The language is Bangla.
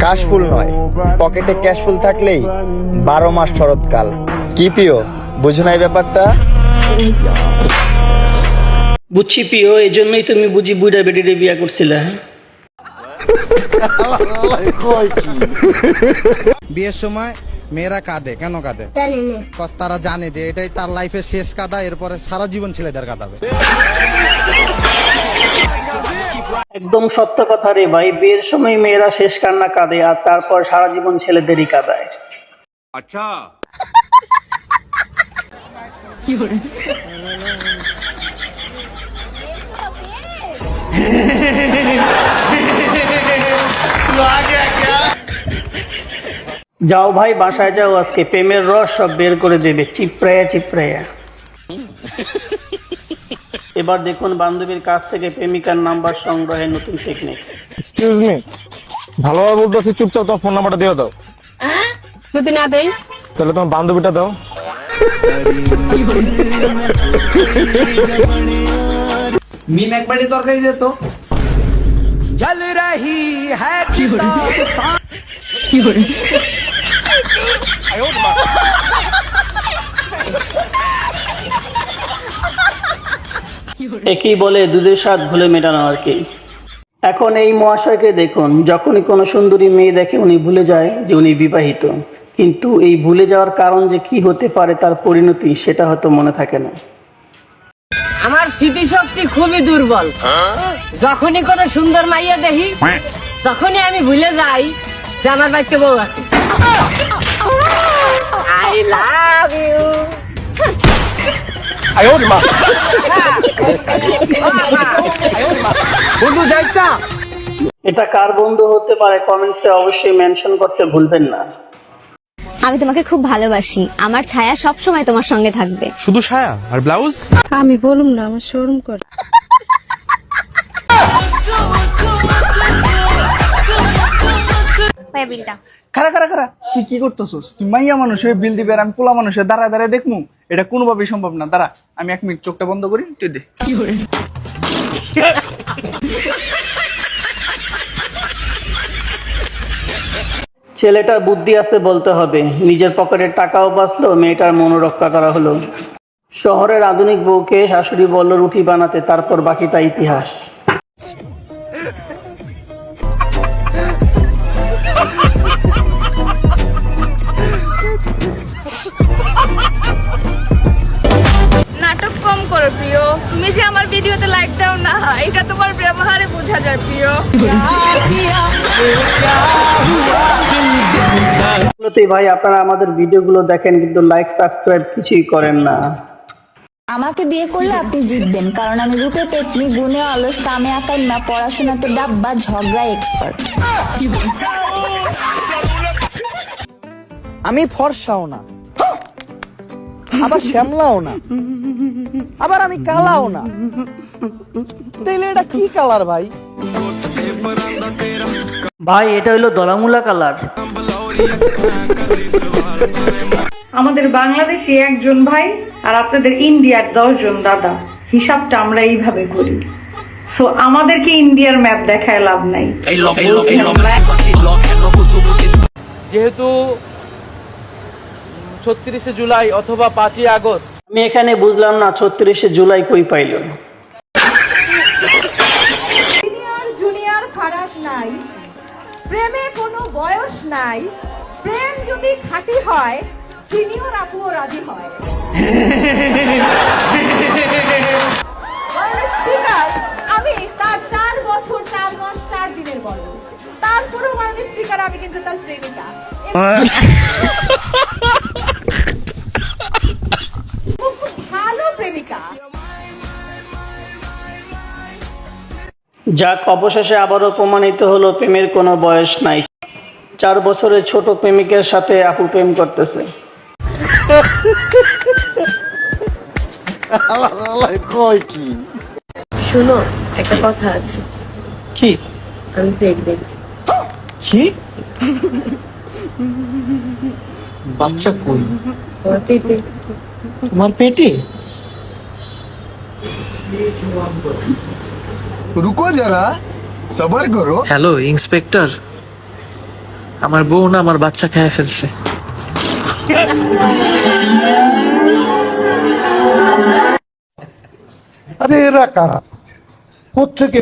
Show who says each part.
Speaker 1: কাশফুল নয়, পকেটে ক্যাশফুল থাকলেই 12 মাস শরৎকাল। কি প্রিয়, বুঝো না এই ব্যাপারটা?
Speaker 2: বুঝছি প্রিয়, এই জন্যই তুমি বুঝি বুড়া বেডিরে বিয়া করছিলে।
Speaker 3: বিয়ের সময় মেয়েরা কাঁদে, কেন কাঁদে? তারা জানে যে এটাই তার লাইফের শেষ কাঁদা, এরপরে সারা জীবন ছেলেদের কাঁদাবে।
Speaker 2: একদম সত্য কথা রে ভাই, বিয়ের সময় মেয়েরা শেষ কান্না কাঁদে আর তারপর সারা জীবন ছেলেদেরই কাঁদায়।
Speaker 4: আচ্ছা।
Speaker 2: যাও ভাই বাসায় যাও, আজকে প্রেমের রস সব বের করে দেবে চিপড়াইয়া চিপড়াইয়া। এবার দেখুন বান্ধবীর কাছ থেকে প্রেমিকার নাম্বার সংগ্রহের নতুন টেকনিক।
Speaker 5: এক্সকিউজ মি, ভালোভাবে বলতেছি, চুপচাপ তোমার ফোন নাম্বারটা দিয়ে দাও।
Speaker 6: যদি না দেই
Speaker 5: তাহলে তোমার বান্ধবীটা দাও।
Speaker 7: মিম একবারই তরকারি যেত। জল রহি হ্যাঁ
Speaker 2: একই বলে দুধের স্বাদ ভুলে মেটানো আর কি। এখন এই মহাশয়কে দেখুন, যখনই কোনো সুন্দরী মেয়ে দেখে উনি ভুলে যায় যে উনি বিবাহিত, কিন্তু এই ভুলে যাওয়ার কারণ যে কি হতে পারে তার পরিণতি সেটা হয়তো মনে থাকে না।
Speaker 6: আমার স্মৃতিশক্তি খুবই দুর্বল। যখনই কোনো সুন্দর মাইয়া দেখি তখনই আমি ভুলে যাই যে আমার বাড়িতে বউ আছে। I love you.
Speaker 7: বন্ধু যাইস না।
Speaker 2: এটা কার বন্ধু হতে পারে কমেন্টসে অবশ্যই মেনশন করতে ভুলবেন না।
Speaker 8: আমি তোমাকে খুব ভালোবাসি, আমার ছায়া সব সময় তোমার সঙ্গে থাকবে।
Speaker 5: শুধু ছায়া আর ব্লাউজ?
Speaker 6: আমি বলুম না, আমার শরম করে।
Speaker 7: খারা খারা খারা, তুই কি করতেছস? তুই মাইয়া মানুষ হয়ে বিল দিবে আর আমি পোলা মানুষ হয়ে দাঁড়ায় দাঁড়ায় দেখমু? এটা কোনোভাবেই সম্ভব না। দাঁড়া, আমি 1 মিনিট চোখটা বন্ধ করি, তুই দে।
Speaker 2: ছেলেটার বুদ্ধি আছে বলতে হবে, নিজের পকেটের টাকাও বাঁচলো, মেয়েটার মনও রক্ষা করা হলো। শহরের আধুনিক বউকে শাশুড়ি বলল রুটি বানাতে, তারপর বাকিটা ইতিহাস।
Speaker 6: নাটক কম করো প্রিয়, তুমি যে আমার ভিডিওতে লাইক দাও না, এটা তোমার ব্যবহারে বোঝা যায় প্রিয়।
Speaker 2: ভাই আপনারা আমাদের ভিডিওগুলো দেখেন কিন্তু লাইক সাবস্ক্রাইব কিছুই করেন না।
Speaker 9: আমাকে বিয়ে করলে আপনি জিতবেন, কারণ আমি রূপে পেতনি, গুণে অলস, কামে আকার না, পড়াশোনাতে ডাব্বা, ঝগড়া এক্সপার্ট।
Speaker 3: আমি ফর্সাও না, আবার শ্যামলাও না, আবার আমি কালাও না। তাইলে এটা কি কালার ভাই?
Speaker 2: ভাই এটা হইলো দলামুলা কালার।
Speaker 6: আমাদের বাংলাদেশে 1 জন ভাই আর আপনাদের ইন্ডিয়ার 10 জন দাদা, হিসাবটা আমরা এইভাবে করি। সো আমাদেরকে ইন্ডিয়ার ম্যাপ দেখায় লাভ নাই।
Speaker 7: যেহেতু 36শে জুলাই অথবা 5ই আগস্ট,
Speaker 2: আমি এখানে বুঝলাম না 36শে জুলাই কই পাইল।
Speaker 6: সিনিয়র জুনিয়র ফারাক নাই, প্রেমে কোনো বয়স নাই, প্রেম যদি খাঁটি হয় সিনিয়র আপুও রাজি হয়। আমি তার 4 বছর 4 মাস 4 দিনের বড়, তারপরেও মানে স্পিকার আমি কিন্তু তার প্রেমিকা। খুব ভালো প্রেমিকা।
Speaker 2: যাক, অবশেষে আবারও প্রমাণিত হলো প্রেমের কোনো বয়স নাই। 4 বছরের ছোট প্রেমিকের সাথে আপু প্রেম করতেছে।
Speaker 9: শুনো, একটা কথা আছে।
Speaker 7: কি?
Speaker 9: আমি প্রেগনেন্ট।
Speaker 7: কি? বাচ্চা কই?
Speaker 9: আমার পেটে।
Speaker 7: তোমার পেটে?
Speaker 10: रुको जरा, सबर करो।
Speaker 7: হ্যালো ইন্সপেক্টর,
Speaker 4: আমার বউ না আমার বাচ্চা খেয়ে ফেলছে।
Speaker 5: আরে এরা কারা কোথেকে